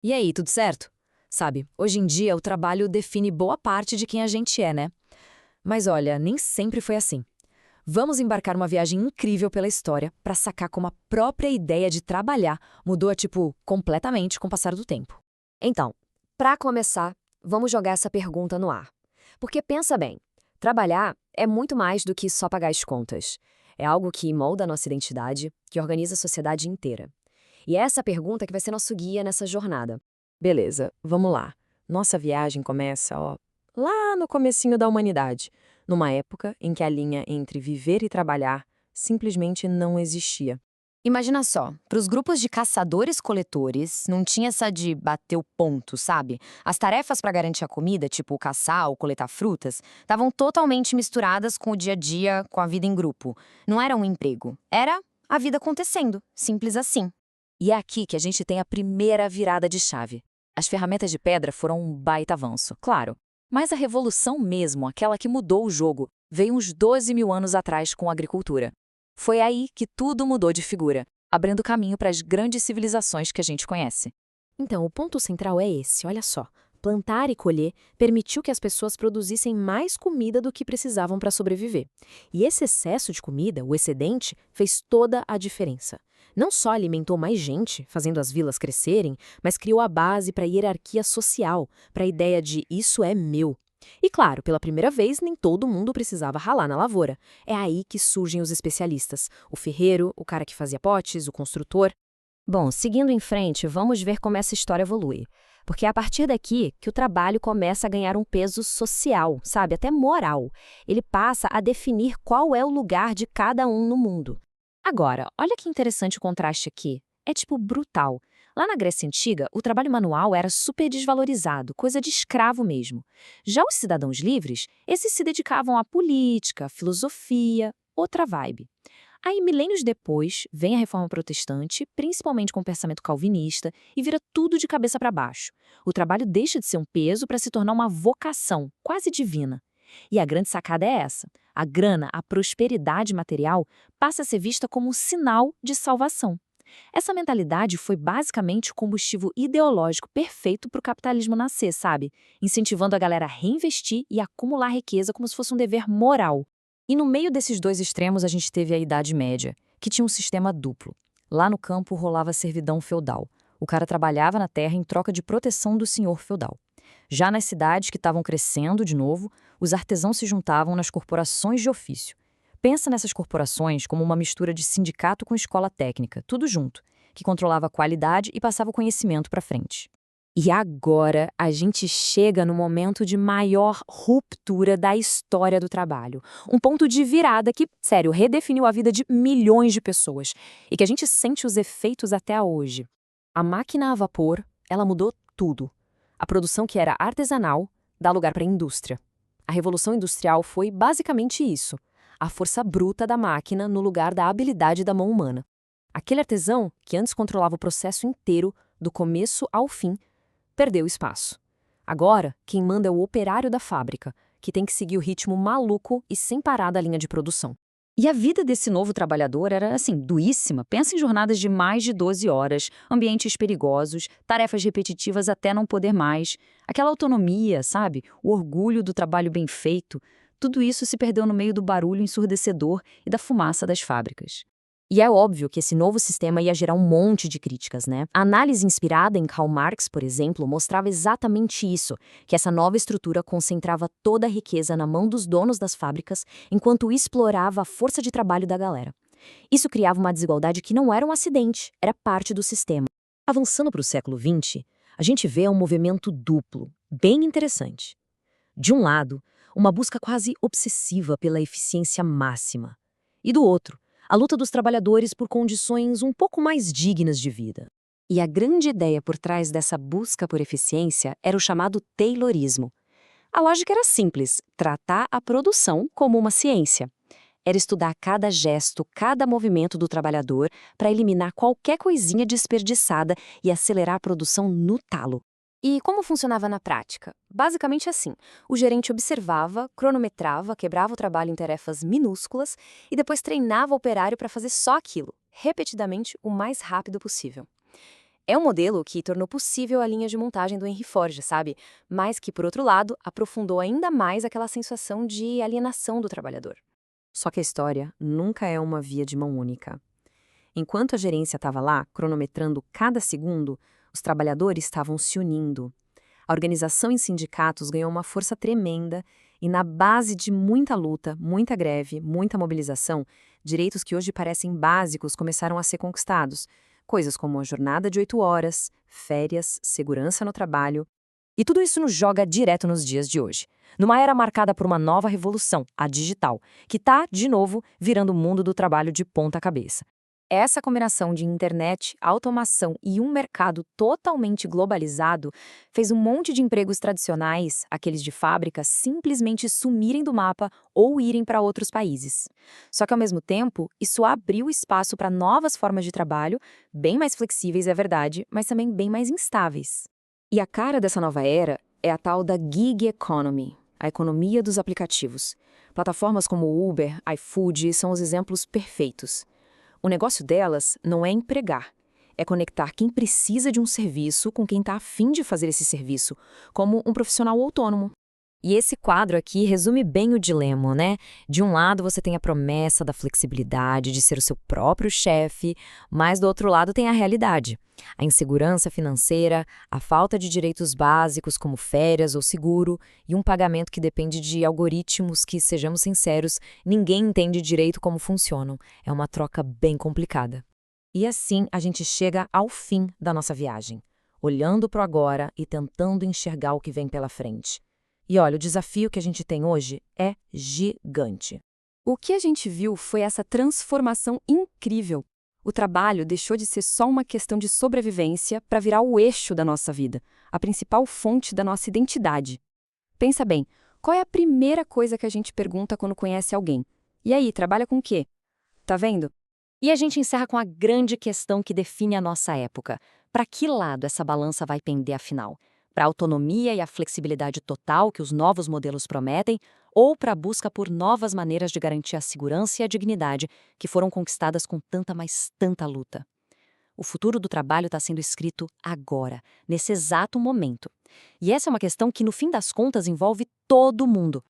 E aí, tudo certo? Sabe, hoje em dia o trabalho define boa parte de quem a gente é, né? Mas olha, nem sempre foi assim. Vamos embarcar uma viagem incrível pela história para sacar como a própria ideia de trabalhar mudou, tipo, completamente com o passar do tempo. Então, para começar, vamos jogar essa pergunta no ar. Porque pensa bem, trabalhar é muito mais do que só pagar as contas. É algo que molda a nossa identidade, que organiza a sociedade inteira. E é essa pergunta que vai ser nosso guia nessa jornada. Beleza, vamos lá. Nossa viagem começa, lá no comecinho da humanidade, numa época em que a linha entre viver e trabalhar simplesmente não existia. Imagina só, para os grupos de caçadores-coletores, não tinha essa de bater o ponto, sabe? As tarefas para garantir a comida, tipo caçar ou coletar frutas, estavam totalmente misturadas com o dia a dia, com a vida em grupo. Não era um emprego, era a vida acontecendo, simples assim. E é aqui que a gente tem a primeira virada de chave. As ferramentas de pedra foram um baita avanço, claro. Mas a revolução mesmo, aquela que mudou o jogo, veio uns 12 mil anos atrás com a agricultura. Foi aí que tudo mudou de figura, abrindo caminho para as grandes civilizações que a gente conhece. Então, o ponto central é esse, olha só. Plantar e colher permitiu que as pessoas produzissem mais comida do que precisavam para sobreviver. E esse excesso de comida, o excedente, fez toda a diferença. Não só alimentou mais gente, fazendo as vilas crescerem, mas criou a base para a hierarquia social, para a ideia de isso é meu. E claro, pela primeira vez, nem todo mundo precisava ralar na lavoura. É aí que surgem os especialistas: o ferreiro, o cara que fazia potes, o construtor. Bom, seguindo em frente, vamos ver como essa história evolui. Porque é a partir daqui que o trabalho começa a ganhar um peso social, sabe, até moral. Ele passa a definir qual é o lugar de cada um no mundo. Agora, olha que interessante o contraste aqui. É tipo brutal. Lá na Grécia Antiga, o trabalho manual era super desvalorizado, coisa de escravo mesmo. Já os cidadãos livres, esses se dedicavam à política, à filosofia, outra vibe. Aí, milênios depois, vem a Reforma Protestante, principalmente com o pensamento calvinista, e vira tudo de cabeça para baixo. O trabalho deixa de ser um peso para se tornar uma vocação, quase divina. E a grande sacada é essa: a grana, a prosperidade material, passa a ser vista como um sinal de salvação. Essa mentalidade foi basicamente o combustível ideológico perfeito para o capitalismo nascer, sabe? Incentivando a galera a reinvestir e acumular riqueza como se fosse um dever moral. E no meio desses dois extremos a gente teve a Idade Média, que tinha um sistema duplo. Lá no campo rolava a servidão feudal. O cara trabalhava na terra em troca de proteção do senhor feudal. Já nas cidades que estavam crescendo de novo, os artesãos se juntavam nas corporações de ofício. Pensa nessas corporações como uma mistura de sindicato com escola técnica, tudo junto, que controlava a qualidade e passava o conhecimento para frente. E agora a gente chega no momento de maior ruptura da história do trabalho. Um ponto de virada que, sério, redefiniu a vida de milhões de pessoas e que a gente sente os efeitos até hoje. A máquina a vapor, ela mudou tudo. A produção que era artesanal dá lugar para a indústria. A Revolução Industrial foi basicamente isso: a força bruta da máquina no lugar da habilidade da mão humana. Aquele artesão, que antes controlava o processo inteiro, do começo ao fim, perdeu espaço. Agora, quem manda é o operário da fábrica, que tem que seguir o ritmo maluco e sem parar da linha de produção. E a vida desse novo trabalhador era, assim, duríssima. Pensa em jornadas de mais de 12 horas, ambientes perigosos, tarefas repetitivas até não poder mais. Aquela autonomia, sabe? O orgulho do trabalho bem feito. Tudo isso se perdeu no meio do barulho ensurdecedor e da fumaça das fábricas. E é óbvio que esse novo sistema ia gerar um monte de críticas, né? A análise inspirada em Karl Marx, por exemplo, mostrava exatamente isso, que essa nova estrutura concentrava toda a riqueza na mão dos donos das fábricas, enquanto explorava a força de trabalho da galera. Isso criava uma desigualdade que não era um acidente, era parte do sistema. Avançando para o século XX, a gente vê um movimento duplo, bem interessante. De um lado, uma busca quase obsessiva pela eficiência máxima. E do outro, a luta dos trabalhadores por condições um pouco mais dignas de vida. E a grande ideia por trás dessa busca por eficiência era o chamado Taylorismo. A lógica era simples: tratar a produção como uma ciência. Era estudar cada gesto, cada movimento do trabalhador para eliminar qualquer coisinha desperdiçada e acelerar a produção no talo. E como funcionava na prática? Basicamente assim: o gerente observava, cronometrava, quebrava o trabalho em tarefas minúsculas e depois treinava o operário para fazer só aquilo, repetidamente, o mais rápido possível. É um modelo que tornou possível a linha de montagem do Henry Ford, sabe? Mas que, por outro lado, aprofundou ainda mais aquela sensação de alienação do trabalhador. Só que a história nunca é uma via de mão única. Enquanto a gerência estava lá, cronometrando cada segundo, os trabalhadores estavam se unindo. A organização em sindicatos ganhou uma força tremenda e, na base de muita luta, muita greve, muita mobilização, direitos que hoje parecem básicos começaram a ser conquistados. Coisas como a jornada de 8 horas, férias, segurança no trabalho. E tudo isso nos joga direto nos dias de hoje, numa era marcada por uma nova revolução, a digital, que está, de novo, virando o mundo do trabalho de ponta cabeça. Essa combinação de internet, automação e um mercado totalmente globalizado fez um monte de empregos tradicionais, aqueles de fábrica, simplesmente sumirem do mapa ou irem para outros países. Só que, ao mesmo tempo, isso abriu espaço para novas formas de trabalho, bem mais flexíveis, é verdade, mas também bem mais instáveis. E a cara dessa nova era é a tal da gig economy, a economia dos aplicativos. Plataformas como Uber, iFood são os exemplos perfeitos. O negócio delas não é empregar, é conectar quem precisa de um serviço com quem está a fim de fazer esse serviço, como um profissional autônomo. E esse quadro aqui resume bem o dilema, né? De um lado você tem a promessa da flexibilidade, de ser o seu próprio chefe, mas do outro lado tem a realidade. A insegurança financeira, a falta de direitos básicos como férias ou seguro e um pagamento que depende de algoritmos que, sejamos sinceros, ninguém entende direito como funcionam. É uma troca bem complicada. E assim a gente chega ao fim da nossa viagem, olhando para o agora e tentando enxergar o que vem pela frente. E olha, o desafio que a gente tem hoje é gigante. O que a gente viu foi essa transformação incrível. O trabalho deixou de ser só uma questão de sobrevivência para virar o eixo da nossa vida, a principal fonte da nossa identidade. Pensa bem, qual é a primeira coisa que a gente pergunta quando conhece alguém? E aí, trabalha com o quê? Tá vendo? E a gente encerra com a grande questão que define a nossa época. Para que lado essa balança vai pender afinal? Para a autonomia e a flexibilidade total que os novos modelos prometem, ou para a busca por novas maneiras de garantir a segurança e a dignidade que foram conquistadas com tanta, mas tanta luta? O futuro do trabalho está sendo escrito agora, nesse exato momento. E essa é uma questão que, no fim das contas, envolve todo mundo.